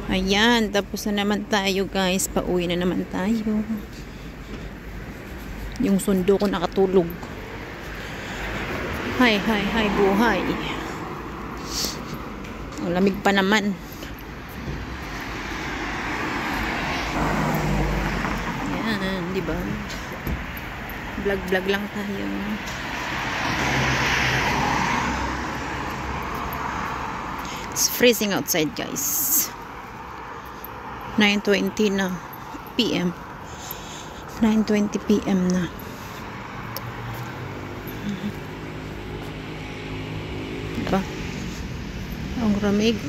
Ayan, tapos na naman tayo guys. Pauwi na naman tayo. Yung sundo ko nakatulog. Hi, buhay. Ang lamig pa naman. Ayan, di ba? Vlog lang tayo. It's freezing outside guys. 9:20 na PM. 9:20 PM na. Diba? Ang ramig.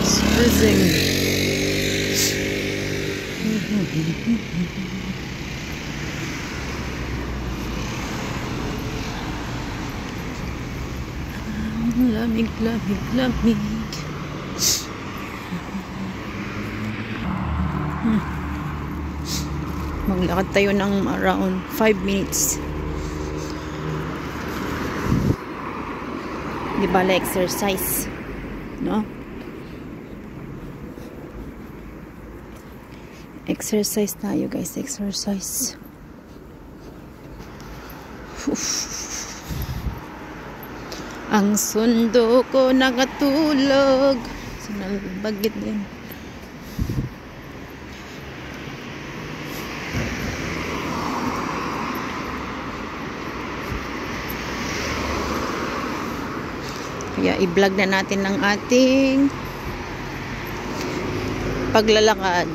It's freezing. Lamig. Maglakad tayo ng around 5 minutes. Di bala exercise, no? Exercise tayo guys, exercise. Ang sundo ko nakatulog. Sinalbagit din. Kaya i-vlog na natin ng ating paglalakad.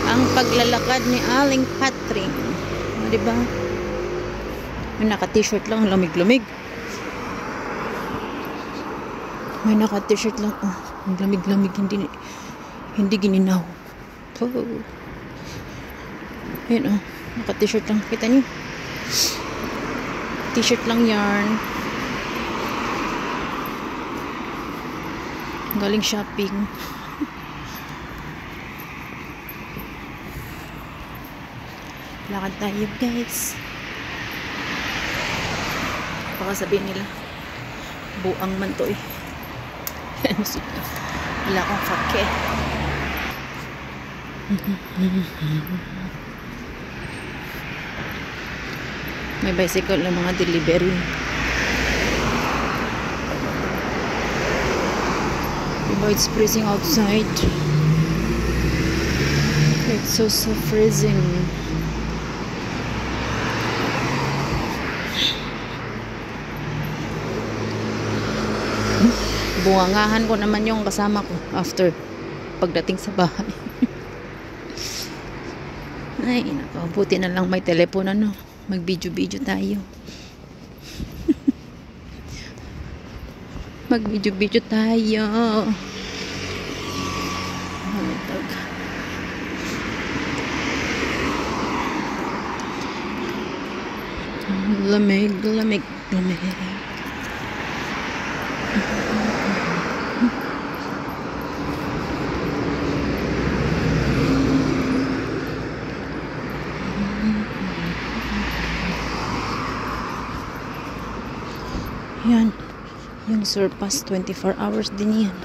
Ang paglalakad ni Aling Catherine. Diba? May naka-t-shirt lang, lamig-lamig. May naka-t-shirt lang. Oh, ang lamig-lamig. Hindi gininaw. Oh. Ayan oh. Naka-t-shirt lang. Kita niyo? T-shirt lang yarn. Galing shopping. Lakad tayo guys. Baka sabihin nila buang man to eh. Wala akong kake. May bicycle ng mga delivery. Diba, it's freezing outside. It's so freezing. Bungangahan ko naman yung kasama ko after pagdating sa bahay. Ay, nako, buti na lang may telepono, ano. Mag-video tayo. Mag-video tayo. Lamig. Yan. Yung surpass 24 hours din yan.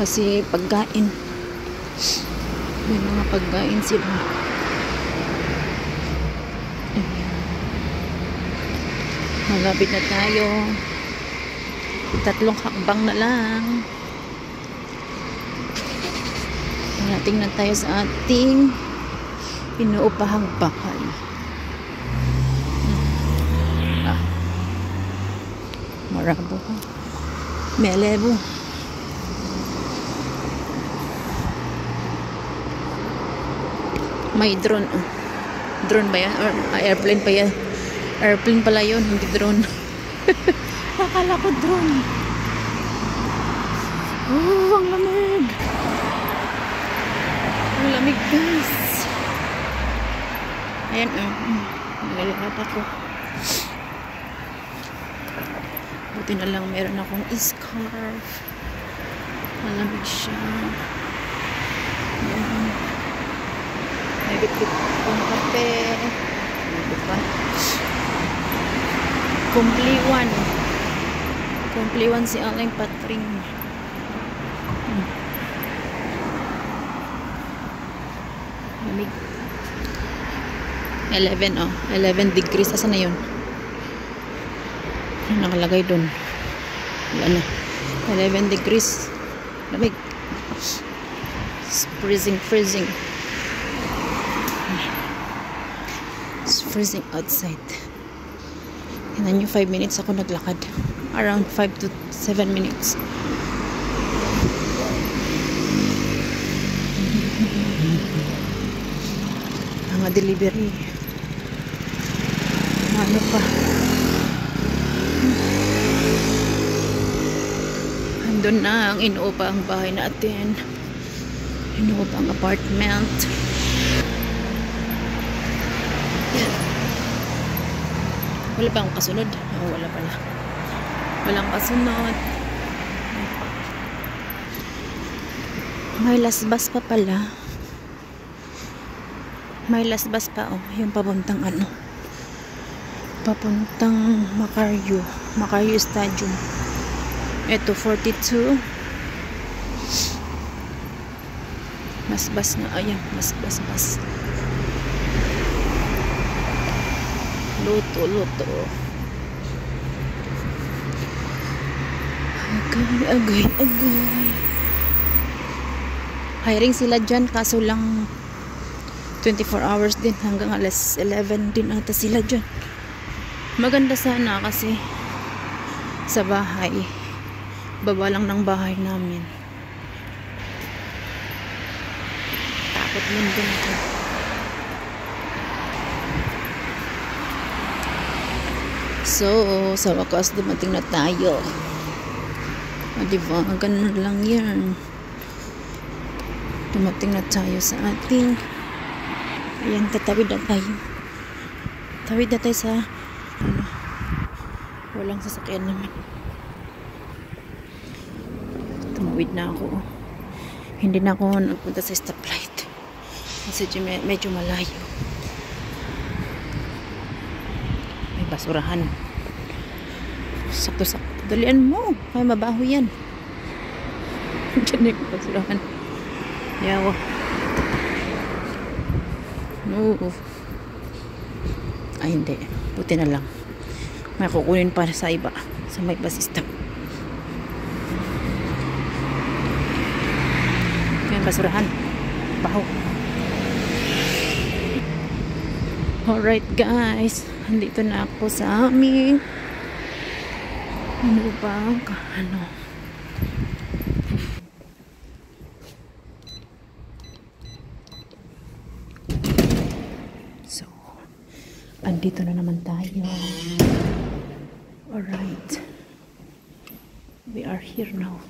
Kasi pagkain. May mga pagkain sila. Malapit na tayo. 3 hakbang na lang. Parating na tayo sa ating inuupahang bahay. Marabo ka. Melebo. May drone. Drone ba yan? Or airplane pa yan? Airplane pala yun, hindi drone. Akala ko drone. Oh, ang lamig. Ang lamig guys. Ayan, nalalakat ako. Buti na lang meron akong scarf. Malamig siya. Ayan. May bitbit akong kape. Ano ba? Kumpli 1. Kumpliwan si Aling Patring. Lamig. 11 oh. 11 degrees. Asa na yun? Ano nakalagay dun? Wala na. 11 degrees. Lamig. It's freezing. It's freezing outside. Tingnan nyo, 5 minutes ako naglakad. Around 5 to 7 minutes. Mga delivery. Ano pa? Andun na ang inuupa ang bahay natin. Inuupa ang apartment. Yan. Wala pa akong kasunod. Oh, wala pala. Walang kasunod. May last bus pa pala. May last bus pa oh. Yung papuntang ano. Papuntang Macario Stadium. Ito 42. Mas bus na. Ayan. Mas bus. Luto. Agay. Hiring sila dyan, kaso lang 24 hours din, hanggang alas 11 din ata sila dyan. Maganda sana kasi sa bahay, baba lang ng bahay namin. Takot lang din ako. So, sa wakas dumating na tayo. Diba? Ganun lang yan. Dumating na tayo sa ating ayan, tatawid na tayo. Tawid na tayo sa ano, walang sasakyan naman. Tumawid na ako. Hindi na ako nagpunta sa stoplight kasi medyo malayo. May basurahan. Sakto. Dalian mo. May mabaho yan. Diyan yung basurahan. Yawa. No. Ay, hindi. Buti na lang. May kukunin para sa iba. Sa may bus stop. Yung basurahan. Baho. Alright guys. Andito na ako sa aming ano ba? Ano? So, andito na naman tayo. Alright. We are here now.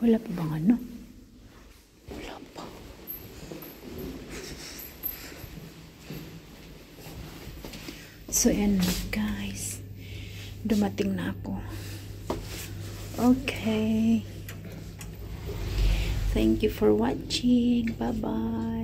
Wala pa bang ano? Wala pa. So, yan guys. Dumating na ako. Okay. Thank you for watching. Bye-bye.